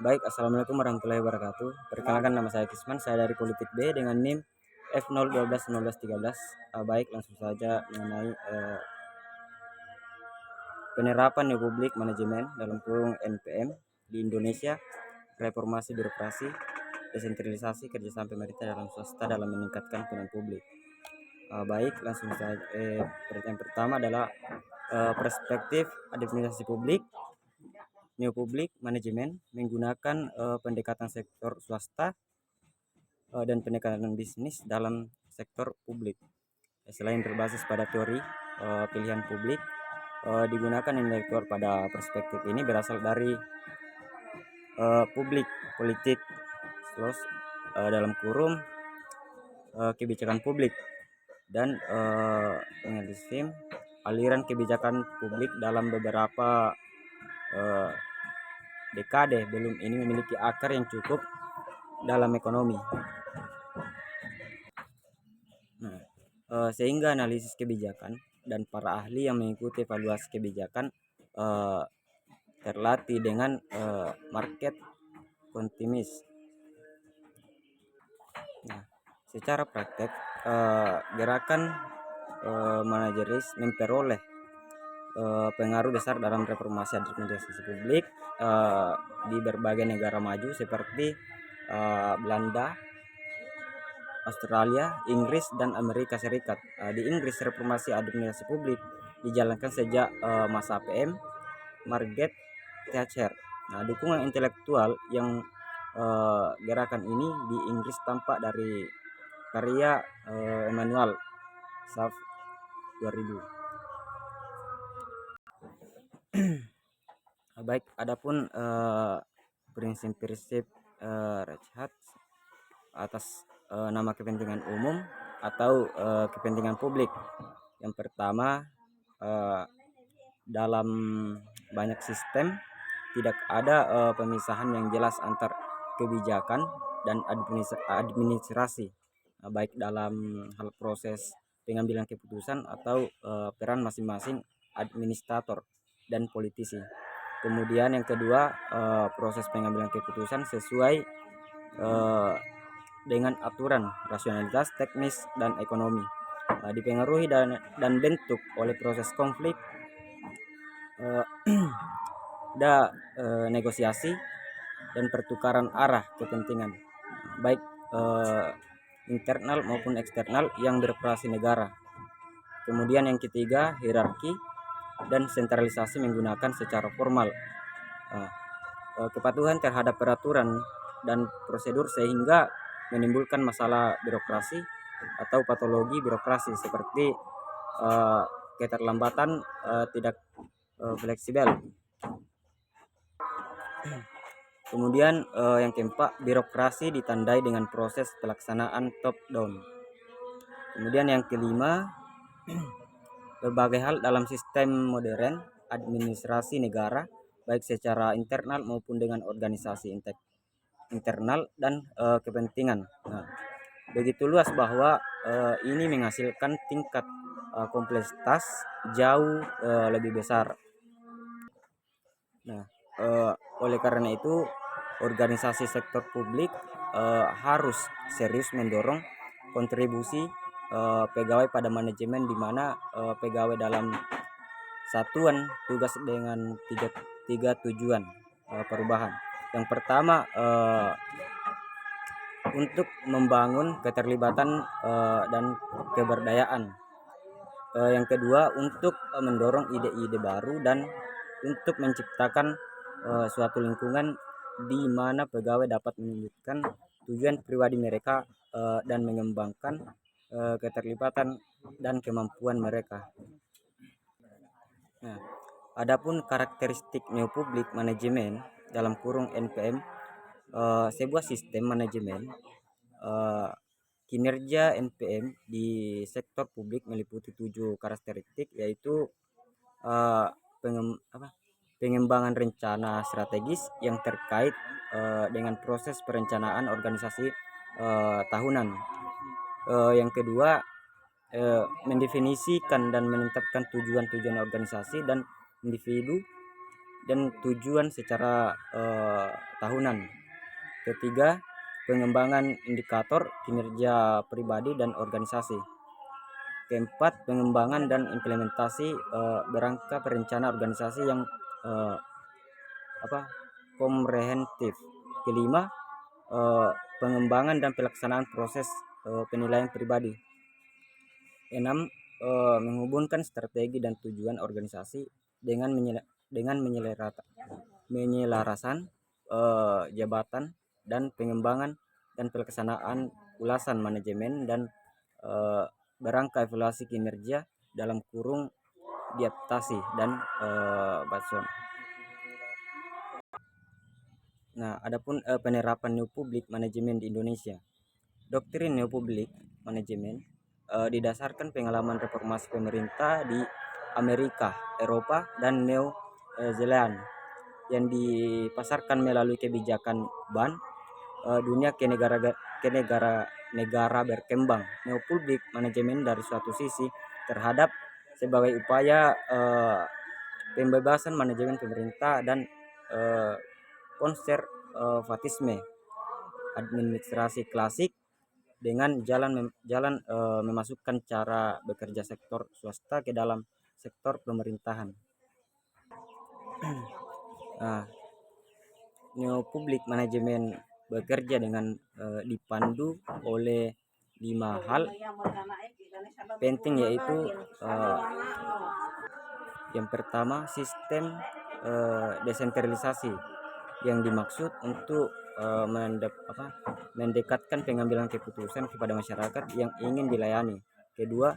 Baik, assalamualaikum warahmatullahi wabarakatuh. Perkenalkan, nama saya Kisman, saya dari Politik B dengan NIM F012 Baik, langsung saja mengenai penerapan New Public Management dalam kurung NPM di Indonesia, reformasi birokrasi, desentralisasi kerjasama pemerintah dalam swasta dalam meningkatkan pelayanan publik. Baik, langsung saja. Yang pertama adalah perspektif administrasi publik. New Public Management menggunakan pendekatan sektor swasta dan pendekatan bisnis dalam sektor publik. Selain berbasis pada teori pilihan publik, digunakan intelektual pada perspektif ini berasal dari publik politik terus dalam kurung kebijakan publik dan analisis aliran kebijakan publik dalam beberapa dekade belum ini memiliki akar yang cukup dalam ekonomi. Nah, sehingga analisis kebijakan dan para ahli yang mengikuti evaluasi kebijakan terlatih dengan market kontimis. Nah, secara praktek gerakan manajeris memperoleh pengaruh besar dalam reformasi administrasi publik di berbagai negara maju seperti Belanda, Australia, Inggris, dan Amerika Serikat. Di Inggris, reformasi administrasi publik dijalankan sejak masa PM Margaret Thatcher. Nah, dukungan intelektual yang gerakan ini di Inggris tampak dari karya Emmanuel Saf 2000. Baik, adapun prinsip-prinsip Reichardt atas nama kepentingan umum atau kepentingan publik. Yang pertama, dalam banyak sistem tidak ada pemisahan yang jelas antar kebijakan dan administrasi, baik dalam hal proses pengambilan keputusan atau peran masing-masing administrator dan politisi. Kemudian yang kedua, proses pengambilan keputusan sesuai dengan aturan rasionalitas, teknis, dan ekonomi. Dipengaruhi dan bentuk oleh proses konflik, ada negosiasi dan pertukaran arah kepentingan, baik internal maupun eksternal yang beroperasi negara. Kemudian yang ketiga, hierarki dan sentralisasi menggunakan secara formal kepatuhan terhadap peraturan dan prosedur sehingga menimbulkan masalah birokrasi atau patologi birokrasi seperti keterlambatan, tidak fleksibel. Kemudian yang keempat, birokrasi ditandai dengan proses pelaksanaan top down. Kemudian yang kelima, berbagai hal dalam sistem modern administrasi negara baik secara internal maupun dengan organisasi internal dan kepentingan. Nah, begitu luas bahwa ini menghasilkan tingkat kompleksitas jauh lebih besar. Nah, oleh karena itu organisasi sektor publik harus serius mendorong kontribusi pegawai pada manajemen, di mana pegawai dalam satuan tugas dengan tiga tujuan perubahan. Yang pertama, untuk membangun keterlibatan dan keberdayaan. Yang kedua, untuk mendorong ide-ide baru dan untuk menciptakan suatu lingkungan di mana pegawai dapat mewujudkan tujuan pribadi mereka dan mengembangkan keterlibatan dan kemampuan mereka. Nah, adapun karakteristik New Public Management dalam kurung NPM, sebuah sistem manajemen kinerja NPM di sektor publik meliputi 7 karakteristik, yaitu pengembangan rencana strategis yang terkait dengan proses perencanaan organisasi tahunan. Yang kedua, mendefinisikan dan menetapkan tujuan-tujuan organisasi dan individu dan tujuan secara tahunan. Ketiga, pengembangan indikator kinerja pribadi dan organisasi. Keempat, pengembangan dan implementasi berangka perencanaan organisasi yang komprehensif. Kelima, pengembangan dan pelaksanaan proses penilaian pribadi. Enam, menghubungkan strategi dan tujuan organisasi dengan menyelarasan jabatan dan pengembangan dan pelaksanaan ulasan manajemen dan berangka evaluasi kinerja dalam kurung diadaptasi dan Batson. Nah, adapun penerapan New Public Management di Indonesia. Doktrin New Public Management didasarkan pengalaman reformasi pemerintah di Amerika, Eropa, dan New Zealand yang dipasarkan melalui kebijakan BAN dunia ke negara berkembang. New Public Management dari suatu sisi terhadap sebagai upaya pembebasan manajemen pemerintah dan konservatisme administrasi klasik dengan jalan memasukkan cara bekerja sektor swasta ke dalam sektor pemerintahan. New Public Management bekerja dengan dipandu oleh 5 hal penting, yaitu yang pertama, sistem desentralisasi yang dimaksud untuk mendekatkan pengambilan keputusan kepada masyarakat yang ingin dilayani. Kedua,